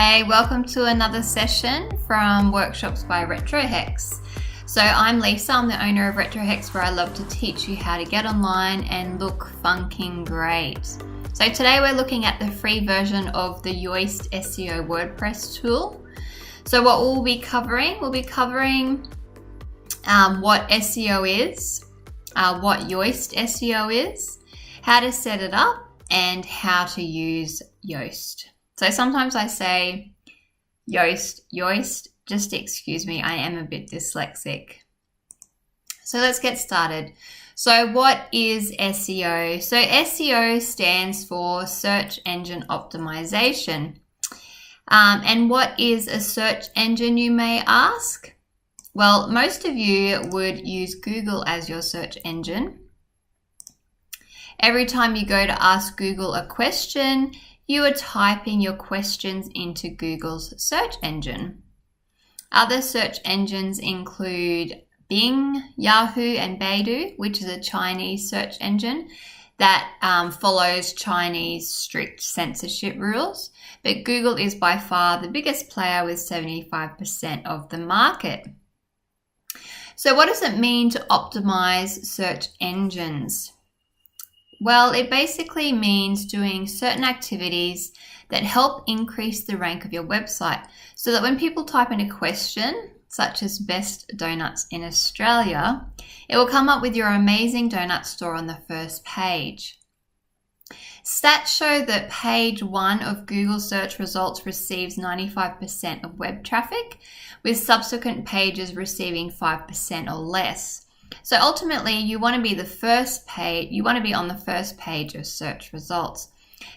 Hey, welcome to another session from Workshops by RetroHex. So I'm Lisa, I'm the owner of RetroHex, where I love to teach you how to get online and look funking great. So today we're looking at the free version of the Yoast SEO WordPress tool. So what we'll be covering what SEO is, what Yoast SEO is, how to set it up, and how to use Yoast. So sometimes I say Yoast, just excuse me, I am a bit dyslexic. So let's get started. So what is SEO? So SEO stands for Search Engine Optimization. And what is a search engine, you may ask? Well, most of you would use Google as your search engine. Every time you go to ask Google a question, you are typing your questions into Google's search engine. Other search engines include Bing, Yahoo, and Baidu, which is a Chinese search engine that follows Chinese strict censorship rules. But Google is by far the biggest player with 75% of the market. So what does it mean to optimize search engines? Well, it basically means doing certain activities that help increase the rank of your website so that when people type in a question, such as best donuts in Australia, it will come up with your amazing donut store on the first page. Stats show that page 1 of Google search results receives 95% of web traffic, with subsequent pages receiving 5% or less. So ultimately, you want to be on the first page of search results.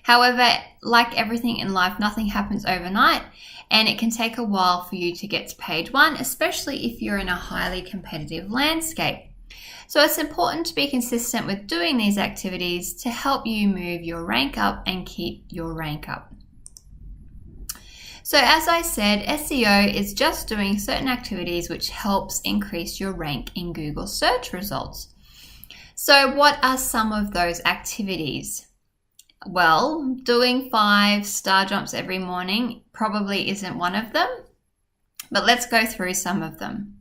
However, like everything in life, nothing happens overnight, and it can take a while for you to get to page 1, especially if you're in a highly competitive landscape. So it's important to be consistent with doing these activities to help you move your rank up and keep your rank up. So as I said, SEO is just doing certain activities which helps increase your rank in Google search results. So what are some of those activities? Well, doing 5 star jumps every morning probably isn't one of them, but let's go through some of them.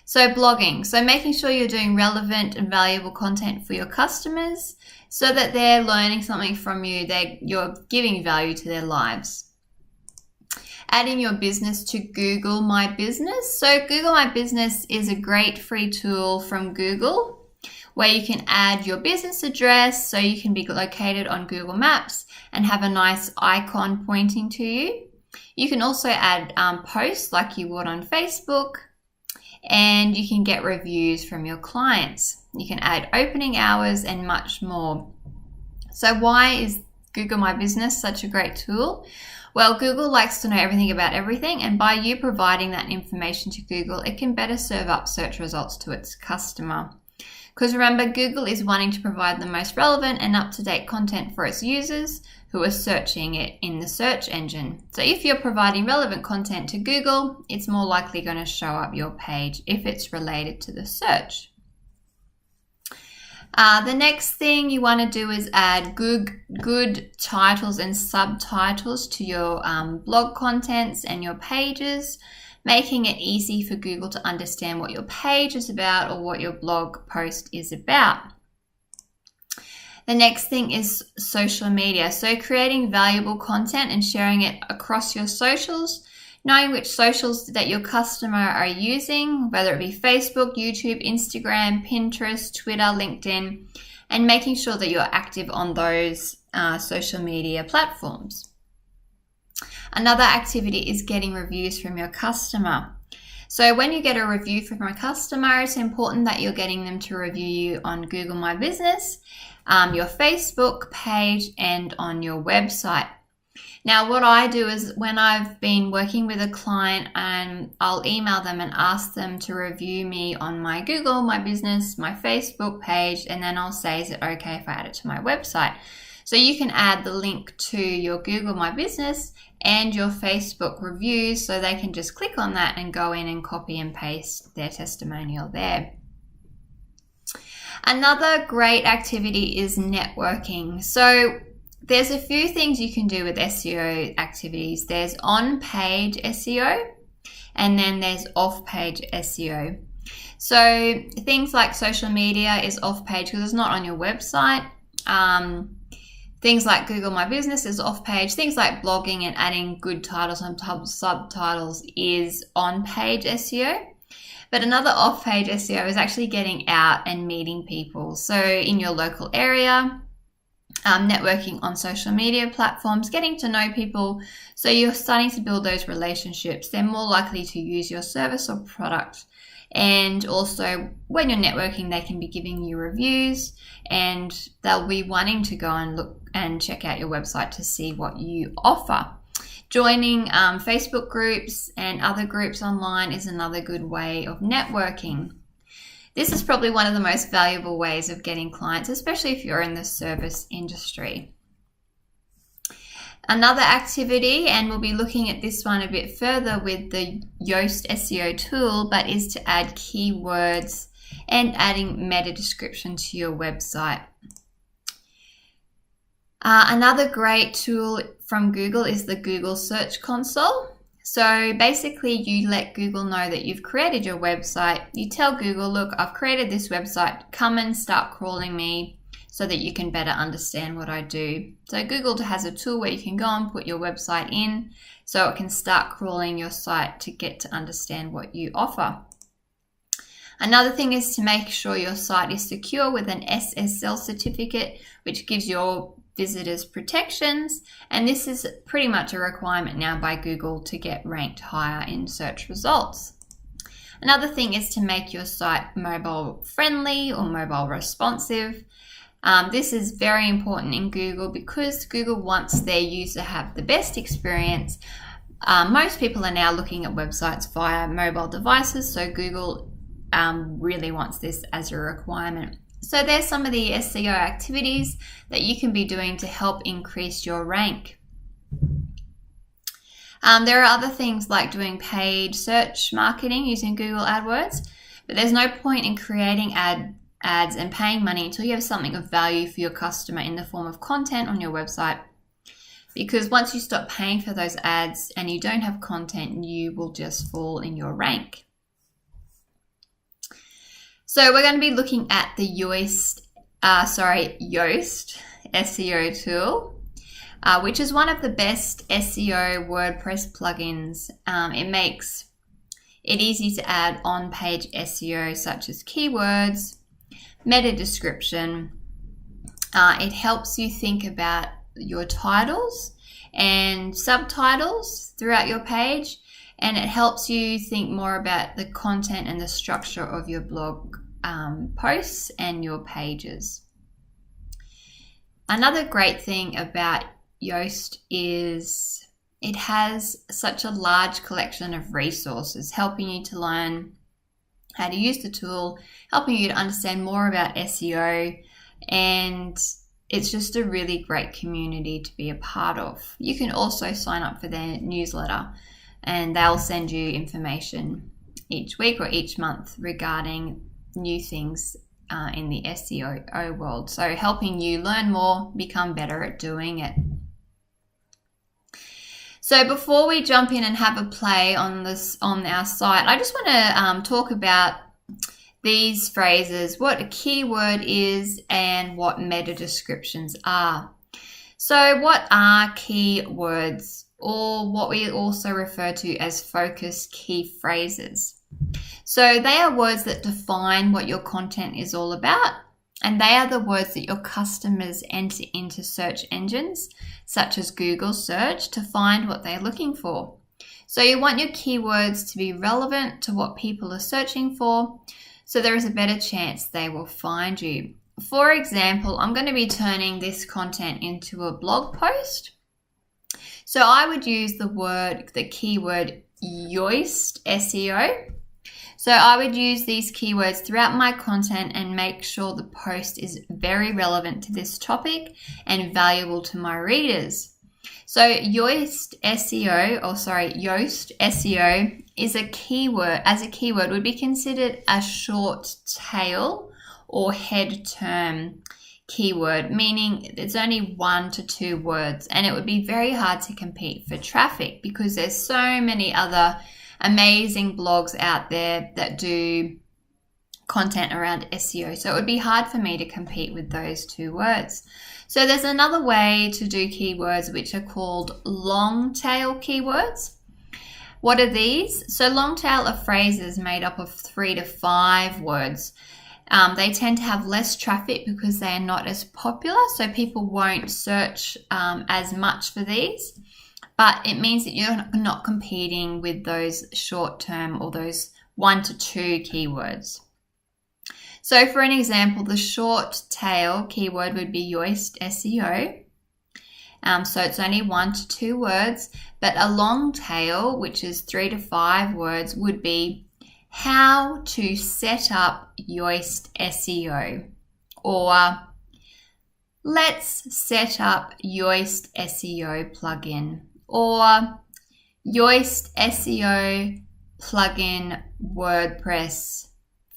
So blogging, so making sure you're doing relevant and valuable content for your customers so that they're learning something from you, you're giving value to their lives. Adding your business to Google My Business. So Google My Business is a great free tool from Google where you can add your business address so you can be located on Google Maps and have a nice icon pointing to you. You can also add posts like you would on Facebook, and you can get reviews from your clients. You can add opening hours and much more. So why is Google My Business such a great tool? Well, Google likes to know everything about everything, and by you providing that information to Google, it can better serve up search results to its customer. Because remember, Google is wanting to provide the most relevant and up-to-date content for its users who are searching it in the search engine. So if you're providing relevant content to Google, it's more likely going to show up your page if it's related to the search. The next thing you want to do is add good titles and subtitles to your blog contents and your pages, making it easy for Google to understand what your page is about or what your blog post is about. The next thing is social media. So creating valuable content and sharing it across your socials, knowing which socials that your customer are using, whether it be Facebook, YouTube, Instagram, Pinterest, Twitter, LinkedIn, and making sure that you're active on those social media platforms. Another activity is getting reviews from your customer. So when you get a review from a customer, it's important that you're getting them to review you on Google My Business, your Facebook page, and on your website. Now, what I do is when I've been working with a client, I'll email them and ask them to review me on my Google My Business, my Facebook page, and then I'll say, is it okay if I add it to my website? So you can add the link to your Google My Business and your Facebook reviews so they can just click on that and go in and copy and paste their testimonial there. Another great activity is networking. So there's a few things you can do with SEO activities. There's on-page SEO, and then there's off-page SEO. So things like social media is off-page because it's not on your website. Things like Google My Business is off-page. Things like blogging and adding good titles and subtitles is on-page SEO. But another off-page SEO is actually getting out and meeting people. So in your local area, networking on social media platforms, getting to know people. So you're starting to build those relationships. They're more likely to use your service or product. And also when you're networking, they can be giving you reviews and they'll be wanting to go and look and check out your website to see what you offer. Joining Facebook groups and other groups online is another good way of networking. This is probably one of the most valuable ways of getting clients, especially if you're in the service industry. Another activity, and we'll be looking at this one a bit further with the Yoast SEO tool, but is to add keywords and adding meta description to your website. Another great tool from Google is the Google Search Console. So basically you let Google know that you've created your website. You tell Google, look, I've created this website. Come and start crawling me so that you can better understand what I do. So Google has a tool where you can go and put your website in so it can start crawling your site to get to understand what you offer. Another thing is to make sure your site is secure with an SSL certificate, which gives your visitors protections. And this is pretty much a requirement now by Google to get ranked higher in search results. Another thing is to make your site mobile friendly or mobile responsive. This is very important in Google because Google wants their user to have the best experience. Most people are now looking at websites via mobile devices, so Google really wants this as a requirement. So there's some of the SEO activities that you can be doing to help increase your rank. There are other things like doing paid search marketing using Google AdWords, but there's no point in creating ads and paying money until you have something of value for your customer in the form of content on your website. Because once you stop paying for those ads and you don't have content, you will just fall in your rank. So we're going to be looking at the Yoast SEO tool, which is one of the best SEO WordPress plugins. It makes it easy to add on-page SEO such as keywords, meta description. It helps you think about your titles and subtitles throughout your page, and it helps you think more about the content and the structure of your blog posts and your pages. Another great thing about Yoast is it has such a large collection of resources helping you to learn how to use the tool, helping you to understand more about SEO, and it's just a really great community to be a part of. You can also sign up for their newsletter and they'll send you information each week or each month regarding new things in the SEO world. So helping you learn more, become better at doing it. So before we jump in and have a play on this on our site, I just want to talk about these phrases, what a keyword is and what meta descriptions are. So what are keywords, or what we also refer to as focus key phrases? So they are words that define what your content is all about, and they are the words that your customers enter into search engines such as Google search to find what they're looking for. So you want your keywords to be relevant to what people are searching for, so there is a better chance they will find you. For example, I'm going to be turning this content into a blog post. So I would use the keyword Yoast SEO. So I would use these keywords throughout my content and make sure the post is very relevant to this topic and valuable to my readers. So Yoast SEO is a keyword would be considered a short tail or head term keyword, meaning it's only 1 to 2 words, and it would be very hard to compete for traffic because there's so many other amazing blogs out there that do content around SEO. So it would be hard for me to compete with those 2 words. So there's another way to do keywords which are called long tail keywords. What are these? So long tail are phrases made up of 3 to 5 words. They tend to have less traffic because they are not as popular, so people won't search as much for these. But it means that you're not competing with those short term or those 1 to 2 keywords. So for an example, the short tail keyword would be Yoast SEO. So it's only 1 to 2 words, but a long tail, which is 3 to 5 words, would be how to set up Yoast SEO, or let's set up Yoast SEO plugin, or Yoast SEO plugin WordPress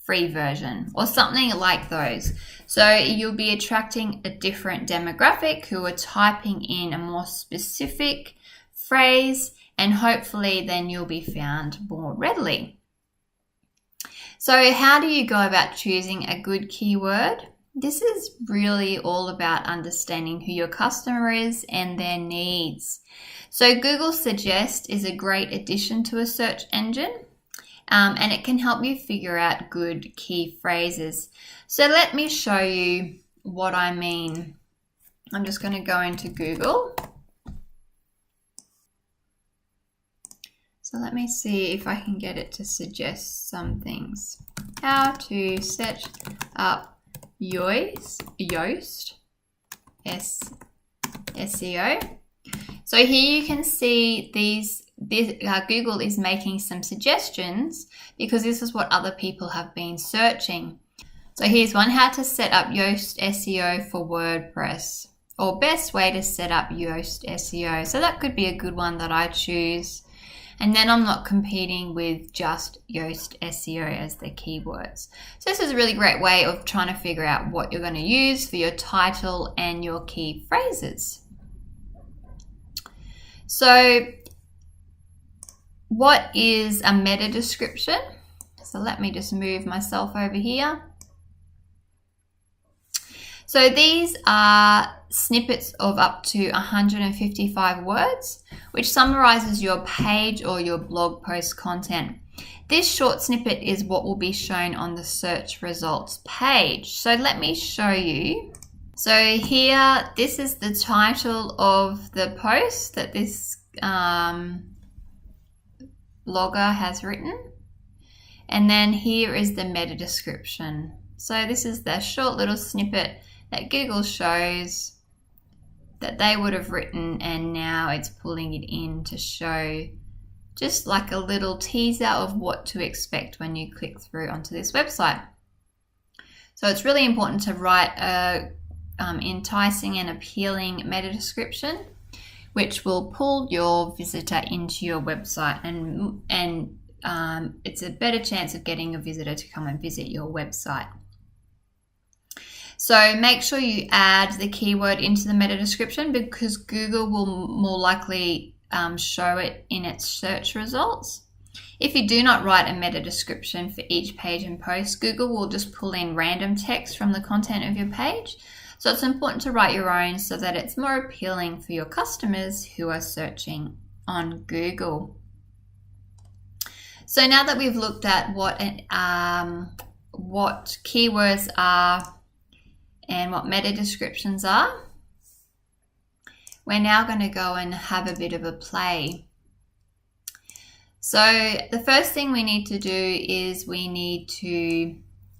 free version, or something like those. So you'll be attracting a different demographic who are typing in a more specific phrase, and hopefully then you'll be found more readily. So how do you go about choosing a good keyword? This is really all about understanding who your customer is and their needs. So Google Suggest is a great addition to a search engine, and it can help you figure out good key phrases. So let me show you what I mean. I'm just going to go into Google. So let me see if I can get it to suggest some things. How to set up Yoast SEO. So here you can see Google is making some suggestions because this is what other people have been searching. So here's one: how to set up Yoast SEO for WordPress, or best way to set up Yoast SEO. So that could be a good one that I choose. And then I'm not competing with just Yoast SEO as the keywords. So this is a really great way of trying to figure out what you're going to use for your title and your key phrases. So what is a meta description? So let me just move myself over here. So these are snippets of up to 155 words, which summarizes your page or your blog post content. This short snippet is what will be shown on the search results page. So let me show you. So here, this is the title of the post that this blogger has written. And then here is the meta description. So this is the short little snippet that Google shows that they would have written, and now it's pulling it in to show just like a little teaser of what to expect when you click through onto this website. So it's really important to write a enticing and appealing meta description, which will pull your visitor into your website, and it's a better chance of getting a visitor to come and visit your website. So make sure you add the keyword into the meta description because Google will more likely show it in its search results. If you do not write a meta description for each page and post, Google will just pull in random text from the content of your page. So it's important to write your own so that it's more appealing for your customers who are searching on Google. So now that we've looked at what keywords are and what meta descriptions are, we're now going to go and have a bit of a play. So the first thing we need to do is we need to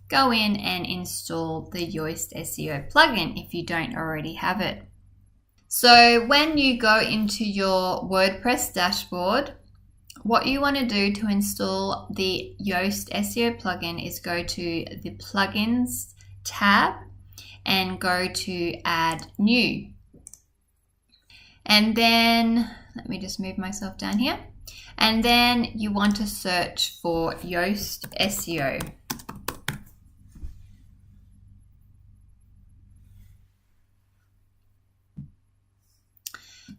go in and install the Yoast SEO plugin if you don't already have it. So when you go into your WordPress dashboard, what you want to do to install the Yoast SEO plugin is go to the Plugins tab and go to Add New. And then, let me just move myself down here. And then you want to search for Yoast SEO.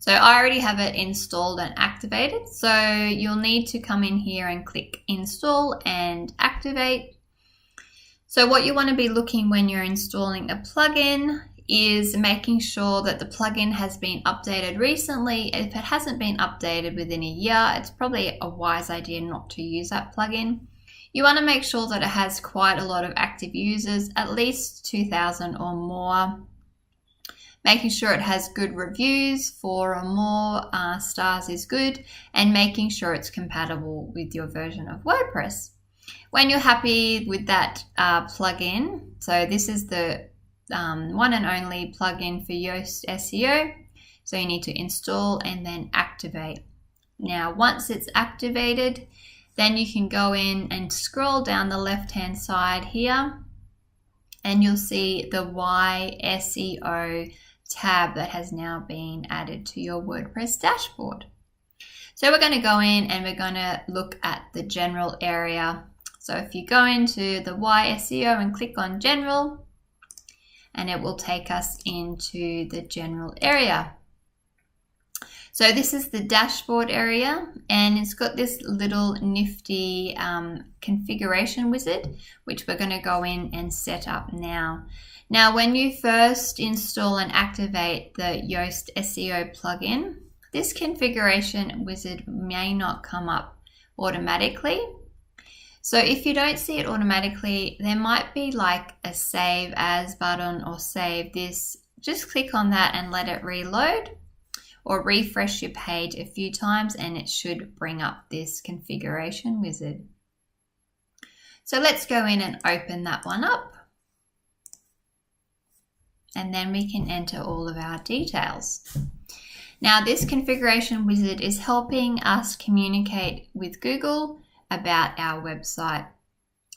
So I already have it installed and activated. So you'll need to come in here and click install and activate. So what you want to be looking when you're installing a plugin is making sure that the plugin has been updated recently. If it hasn't been updated within a year, it's probably a wise idea not to use that plugin. You want to make sure that it has quite a lot of active users, at least 2,000 or more. Making sure it has good reviews, 4 or more stars is good, and making sure it's compatible with your version of WordPress. When you're happy with that plugin, so this is the one and only plugin for Yoast SEO, so you need to install and then activate. Now, once it's activated, then you can go in and scroll down the left-hand side here, and you'll see the Why SEO tab that has now been added to your WordPress dashboard. So we're going to go in and we're going to look at the general area. So if you go into the Why SEO and click on general, and it will take us into the general area. So this is the dashboard area, and it's got this little nifty configuration wizard, which we're going to go in and set up now. Now, when you first install and activate the Yoast SEO plugin, this configuration wizard may not come up automatically. So if you don't see it automatically, there might be like a save as button or save this. Just click on that and let it reload, or refresh your page a few times and it should bring up this configuration wizard. So let's go in and open that one up. And then we can enter all of our details. Now, this configuration wizard is helping us communicate with Google about our website.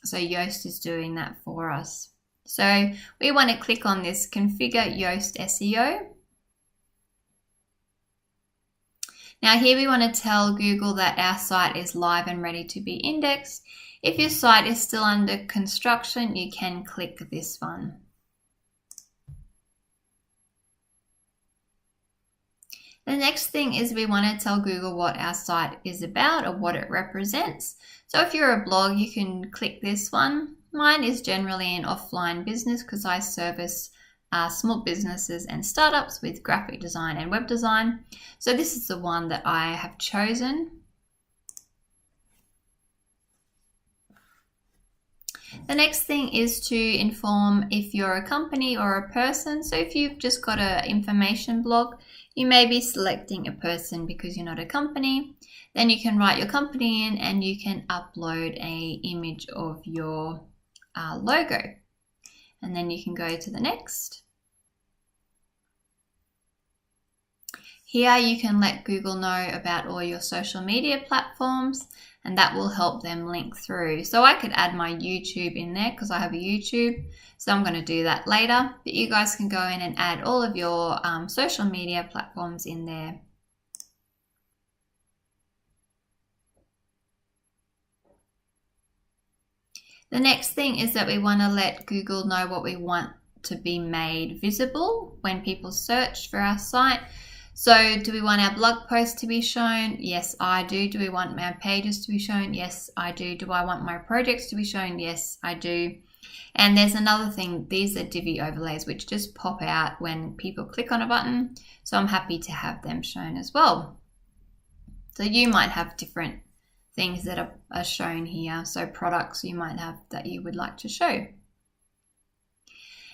So Yoast is doing that for us. So we want to click on this Configure Yoast SEO. Now here we want to tell Google that our site is live and ready to be indexed. If your site is still under construction, you can click this one. The next thing is we want to tell Google what our site is about or what it represents. So if you're a blog, you can click this one. Mine is generally an offline business because I service small businesses and startups with graphic design and web design. So this is the one that I have chosen. The next thing is to inform if you're a company or a person. So if you've just got an information blog, you may be selecting a person because you're not a company. Then you can write your company in and you can upload an image of your logo. And then you can go to the next. Here you can let Google know about all your social media platforms, and that will help them link through. So I could add my YouTube in there because I have a YouTube, so I'm going to do that later. But you guys can go in and add all of your social media platforms in there. The next thing is that we want to let Google know what we want to be made visible when people search for our site. So do we want our blog posts to be shown? Yes, I do. Do we want my pages to be shown? Yes, I do. Do I want my projects to be shown? Yes, I do. And there's another thing. These are divvy overlays, which just pop out when people click on a button. So I'm happy to have them shown as well. So you might have different things that are shown here. So products you might have that you would like to show.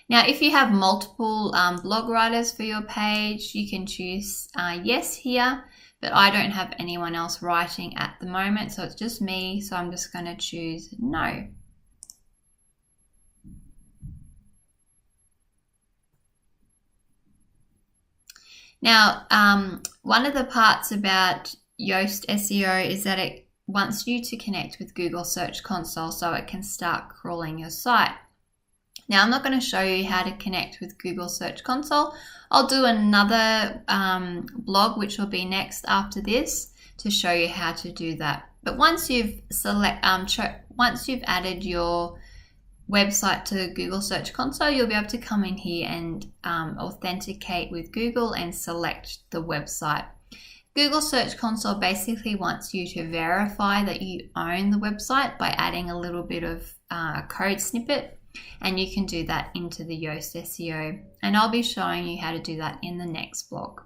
Now, if you have multiple blog writers for your page, you can choose yes here, but I don't have anyone else writing at the moment, so it's just me, so I'm just going to choose no. Now, one of the parts about Yoast SEO is that it wants you to connect with Google Search Console so it can start crawling your site. Now, I'm not going to show you how to connect with Google Search Console. I'll do another blog, which will be next after this, to show you how to do that. But once you've added your website to Google Search Console, you'll be able to come in here and authenticate with Google and select the website. Google Search Console basically wants you to verify that you own the website by adding a little bit of code snippet, and you can do that into the Yoast SEO, and I'll be showing you how to do that in the next blog.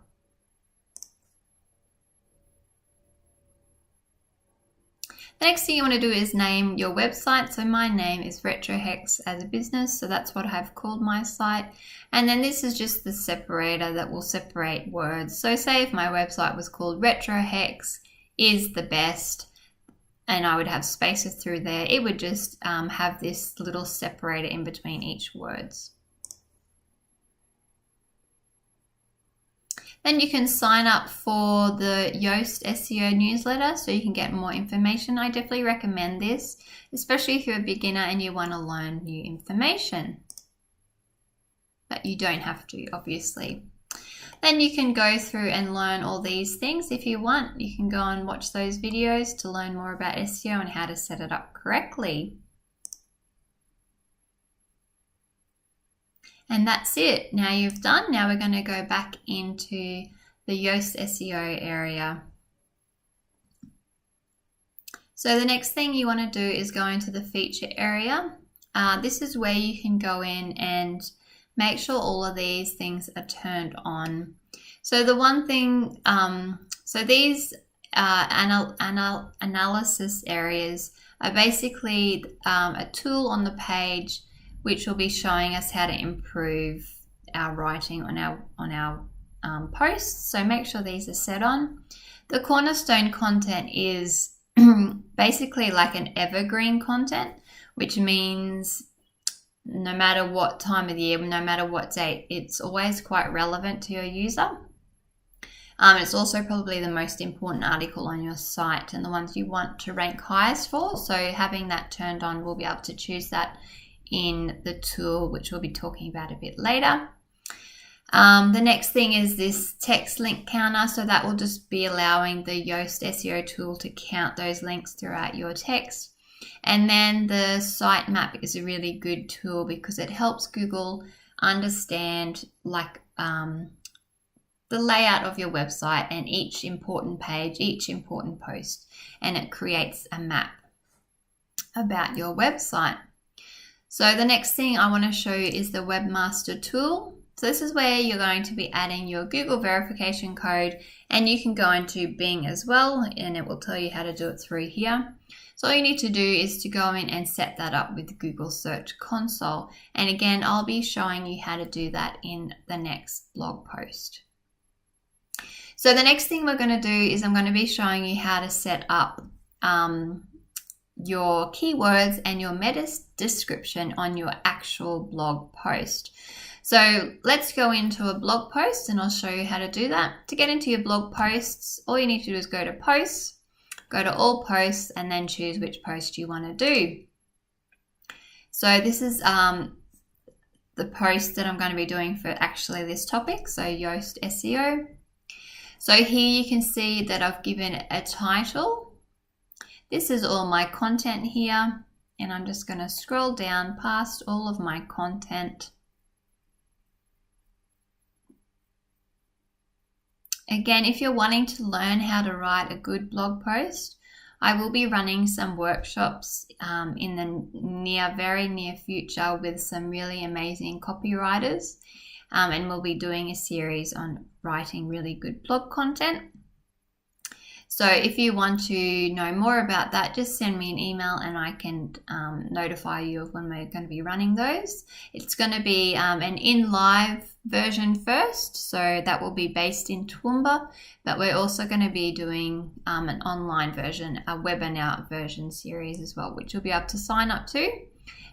The next thing you want to do is name your website. So my name is RetroHex as a business, so that's what I've called my site. And then this is just the separator that will separate words. So say if my website was called RetroHex is the best, and I would have spaces through there, it would just have this little separator in between each words. Then you can sign up for the Yoast SEO newsletter so you can get more information. I definitely recommend this, especially if you're a beginner and you want to learn new information. But you don't have to, obviously. Then you can go through and learn all these things if you want. You can go and watch those videos to learn more about SEO and how to set it up correctly. And that's it. Now you've done. Now we're going to go back into the Yoast SEO area. So the next thing you want to do is go into the feature area. This is where you can go in and make sure all of these things are turned on. So the one thing, so these analysis areas are basically a tool on the page which will be showing us how to improve our writing on our posts. So make sure these are set on. The cornerstone content is basically like an evergreen content, which means no matter what time of the year, no matter what date, it's always quite relevant to your user. It's also probably the most important article on your site and the ones you want to rank highest for. So having that turned on, we'll be able to choose that in the tool, which we'll be talking about a bit later. The next thing is this text link counter. So that will just be allowing the Yoast SEO tool to count those links throughout your text. And then the sitemap is a really good tool because it helps Google understand like the layout of your website and each important page, each important post, and it creates a map about your website. So the next thing I want to show you is the Webmaster tool. So this is where you're going to be adding your Google verification code, and you can go into Bing as well, and it will tell you how to do it through here. So all you need to do is to go in and set that up with Google Search Console. And again, I'll be showing you how to do that in the next blog post. So the next thing we're going to do is I'm going to be showing you how to set up your keywords and your meta description on your actual blog post. So let's go into a blog post and I'll show you how to do that. To get into your blog posts, all you need to do is go to posts, go to all posts, and then choose which post you want to do. So this is the post that I'm going to be doing for actually this topic, so Yoast SEO. So here you can see that I've given a title. This is all my content here, and I'm just going to scroll down past all of my content. Again, if you're wanting to learn how to write a good blog post, I will be running some workshops in the very near future with some really amazing copywriters, and we'll be doing a series on writing really good blog content. So if you want to know more about that, just send me an email and I can notify you of when we're going to be running those. It's going to be an in-live version first, so that will be based in Toowoomba, but we're also going to be doing an online version, a webinar version series as well, which you'll be able to sign up to.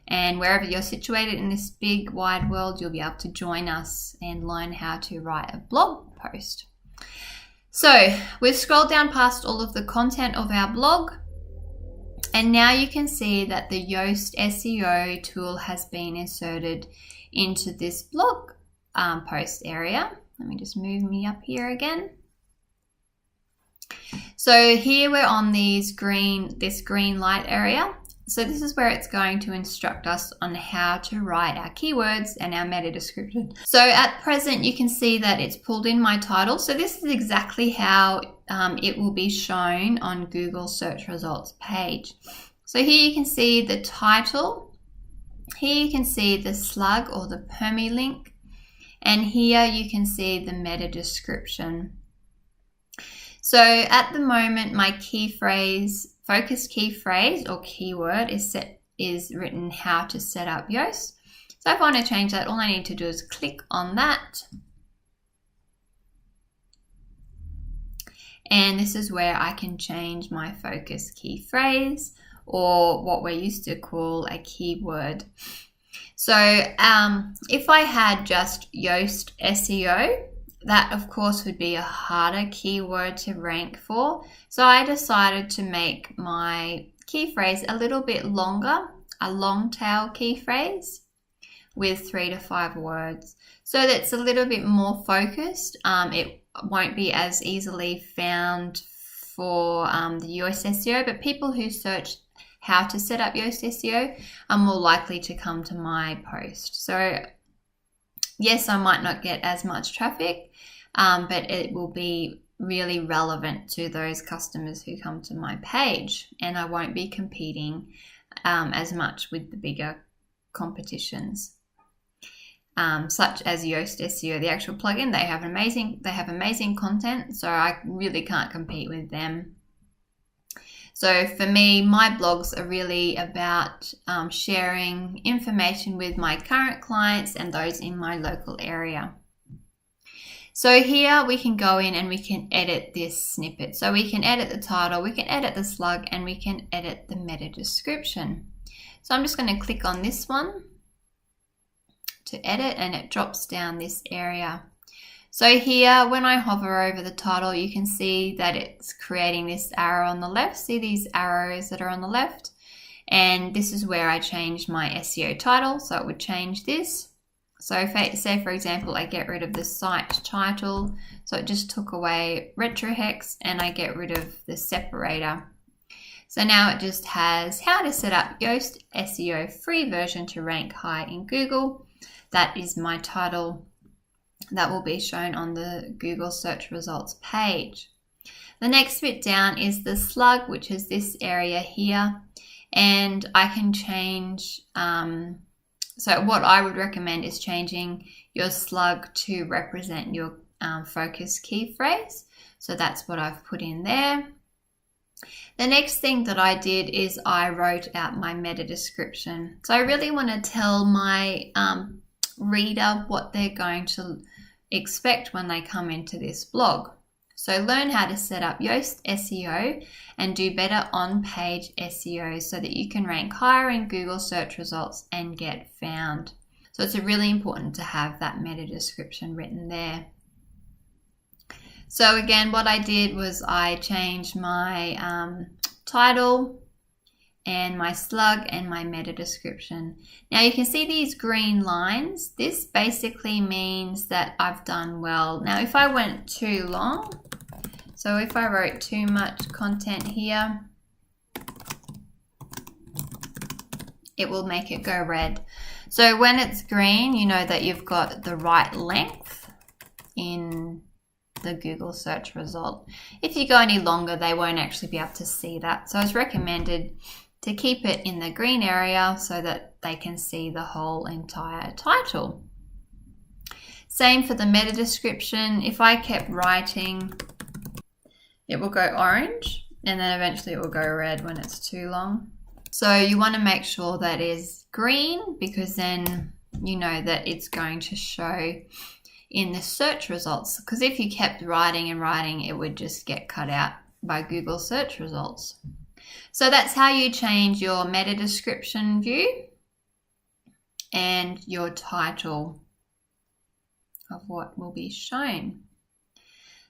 And wherever you're situated in this big wide world, you'll be able to join us and learn how to write a blog post. So we've scrolled down past all of the content of our blog, and now you can see that the Yoast SEO tool has been inserted into this blog post area. Let me just move me up here again. So here we're on this green light area. So this is where it's going to instruct us on how to write our keywords and our meta description. So at present, you can see that it's pulled in my title. So this is exactly how it will be shown on Google search results page. So here you can see the title. Here you can see the slug or the permalink. And here you can see the meta description. So at the moment, my key phrase, focus key phrase or keyword is written how to set up Yoast. So if I want to change that, all I need to do is click on that. And this is where I can change my focus key phrase, or what we're used to call a keyword. So if I had just Yoast SEO, that of course would be a harder keyword to rank for. So I decided to make my key phrase a little bit longer, a long tail key phrase with 3 to 5 words. So that's a little bit more focused. It won't be as easily found for the Yoast SEO, but people who search how to set up Yoast SEO are more likely to come to my post. So yes, I might not get as much traffic, but it will be really relevant to those customers who come to my page, and I won't be competing as much with the bigger competitions, such as Yoast SEO, the actual plugin. They have amazing content, so I really can't compete with them. So for me, my blogs are really about sharing information with my current clients and those in my local area. So here we can go in and we can edit this snippet. So we can edit the title, we can edit the slug, and we can edit the meta description. So I'm just going to click on this one to edit, and it drops down this area. So here, when I hover over the title, you can see that it's creating this arrow on the left. See these arrows that are on the left? And this is where I change my SEO title. So it would change this. So if I say, for example, I get rid of the site title. So it just took away retrohex, and I get rid of the separator. So now it just has how to set up Yoast SEO free version to rank high in Google. That is my title. That will be shown on the Google search results page. The next bit down is the slug, which is this area here, and I can change, so what I would recommend is changing your slug to represent your focus key phrase. So that's what I've put in there. The next thing that I did is I wrote out my meta description. So I really want to tell my reader what they're going to expect when they come into this blog. So learn how to set up Yoast SEO and do better on-page SEO so that you can rank higher in Google search results and get found. So it's really important to have that meta description written there. So again, what I did was I changed my title and my slug and my meta description. Now you can see these green lines. This basically means that I've done well. Now if I went too long, so if I wrote too much content here, it will make it go red. So when it's green, you know that you've got the right length in the Google search result. If you go any longer, they won't actually be able to see that. So it's recommended to keep it in the green area so that they can see the whole entire title. Same for the meta description. If I kept writing, it will go orange, and then eventually it will go red when it's too long. So you want to make sure that it is green, because then you know that it's going to show in the search results. Because if you kept writing and writing, it would just get cut out by Google search results. So that's how you change your meta description view and your title of what will be shown.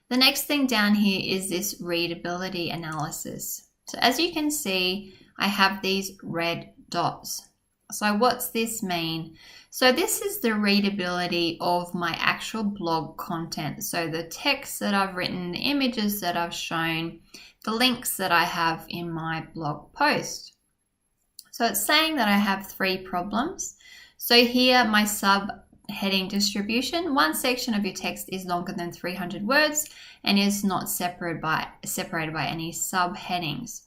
The next thing down here is this readability analysis. So as you can see, I have these red dots. So what's this mean? So this is the readability of my actual blog content. So the text that I've written, the images that I've shown, the links that I have in my blog post. So it's saying that I have 3 problems. So here, my subheading distribution. One section of your text is longer than 300 words and is not separated by any subheadings.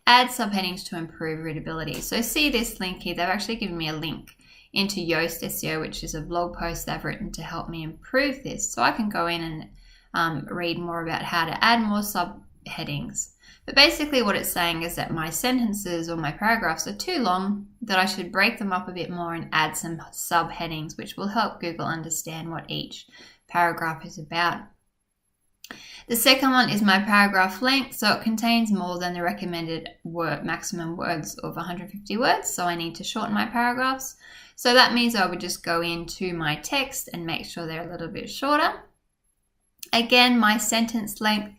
Add subheadings to improve readability. So see this link here. They've actually given me a link into Yoast SEO, which is a blog post they've written to help me improve this. So I can go in and read more about how to add more subheadings. But basically what it's saying is that my sentences or my paragraphs are too long, that I should break them up a bit more and add some subheadings, which will help Google understand what each paragraph is about. The second one is my paragraph length. So it contains more than the recommended maximum words of 150 words. So I need to shorten my paragraphs. So that means I would just go into my text and make sure they're a little bit shorter. Again, my sentence length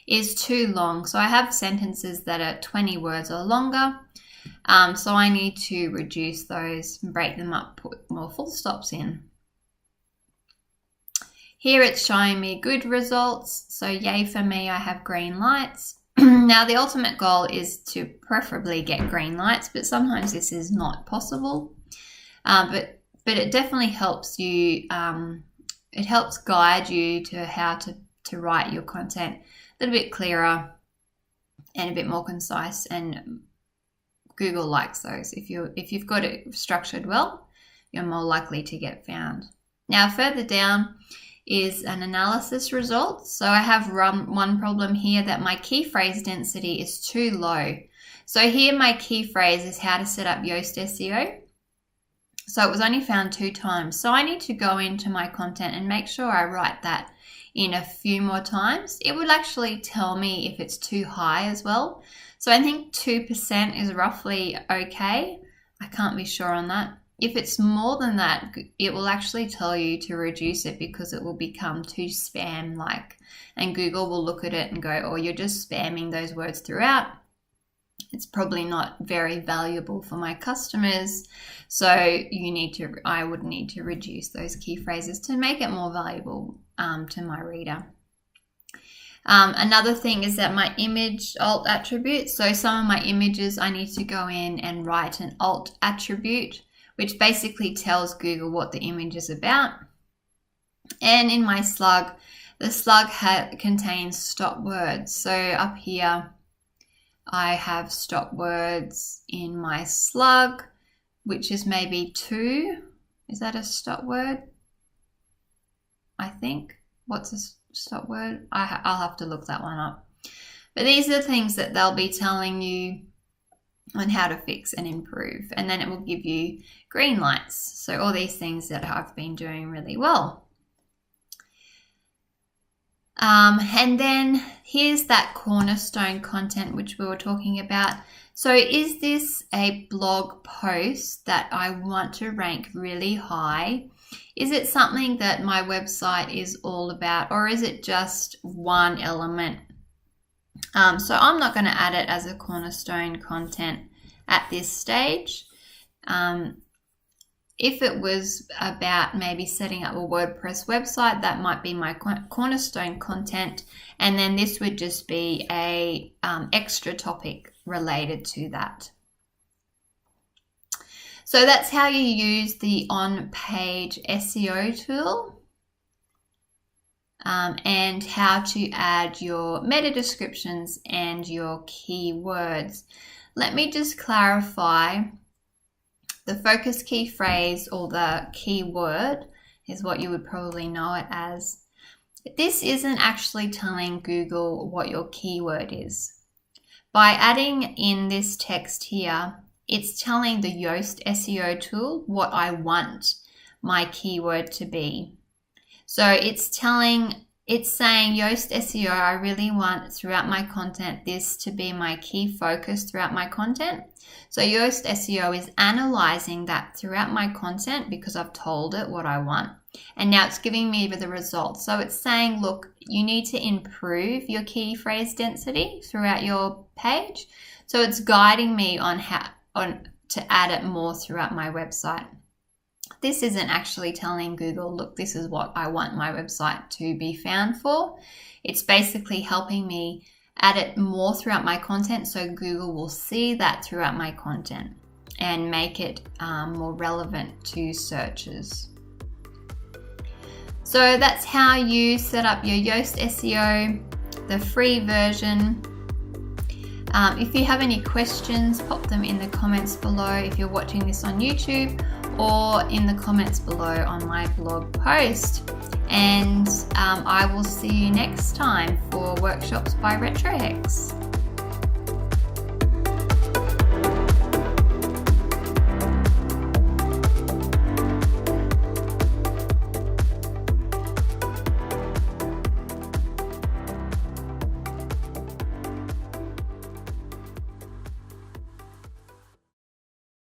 is too long. So I have sentences that are 20 words or longer. So I need to reduce those and break them up, put more full stops in. Here it's showing me good results. So yay for me, I have green lights. Now the ultimate goal is to preferably get green lights, but sometimes this is not possible. But it definitely helps you, it helps guide you to how to write your content a little bit clearer and a bit more concise, and Google likes those. If you've got it structured well, you're more likely to get found. Now further down is an analysis result. So I have one problem here, that my key phrase density is too low. So here my key phrase is how to set up Yoast SEO. So it was only found 2 times. So I need to go into my content and make sure I write that in a few more times. It would actually tell me if it's too high as well. So I think 2% is roughly okay. I can't be sure on that. If it's more than that, it will actually tell you to reduce it because it will become too spam-like. And Google will look at it and go, oh, you're just spamming those words throughout. It's probably not very valuable for my customers. So I would need to reduce those key phrases to make it more valuable to my reader. Another thing is that my image alt attribute. So some of my images, I need to go in and write an alt attribute, which basically tells Google what the image is about. And in my slug, the slug contains stop words. So up here, I have stop words in my slug, which is maybe 2. Is that a stop word? I think. What's a stop word? I'll have to look that one up. But these are the things that they'll be telling you on how to fix and improve. And then it will give you green lights. So all these things that I've been doing really well. And then here's that cornerstone content which we were talking about. So is this a blog post that I want to rank really high? Is it something that my website is all about, or is it just one element? So I'm not going to add it as a cornerstone content at this stage. If it was about maybe setting up a WordPress website, that might be my cornerstone content. And then this would just be a extra topic related to that. So that's how you use the on-page SEO tool and how to add your meta descriptions and your keywords. Let me just clarify. The focus key phrase, or the keyword, is what you would probably know it as. This isn't actually telling Google what your keyword is. By adding in this text here, it's telling the Yoast SEO tool what I want my keyword to be. So it's saying, Yoast SEO, I really want throughout my content this to be my key focus throughout my content. So Yoast SEO is analyzing that throughout my content because I've told it what I want. And now it's giving me the results. So it's saying, look, you need to improve your key phrase density throughout your page. So it's guiding me on how to add it more throughout my website. This isn't actually telling Google, look, this is what I want my website to be found for. It's basically helping me add it more throughout my content so Google will see that throughout my content. and make it more relevant to searches. So that's how you set up your Yoast SEO, the free version. If you have any questions, pop them in the comments below if you're watching this on YouTube, or in the comments below on my blog post. And I will see you next time for Workshops by RetroHex.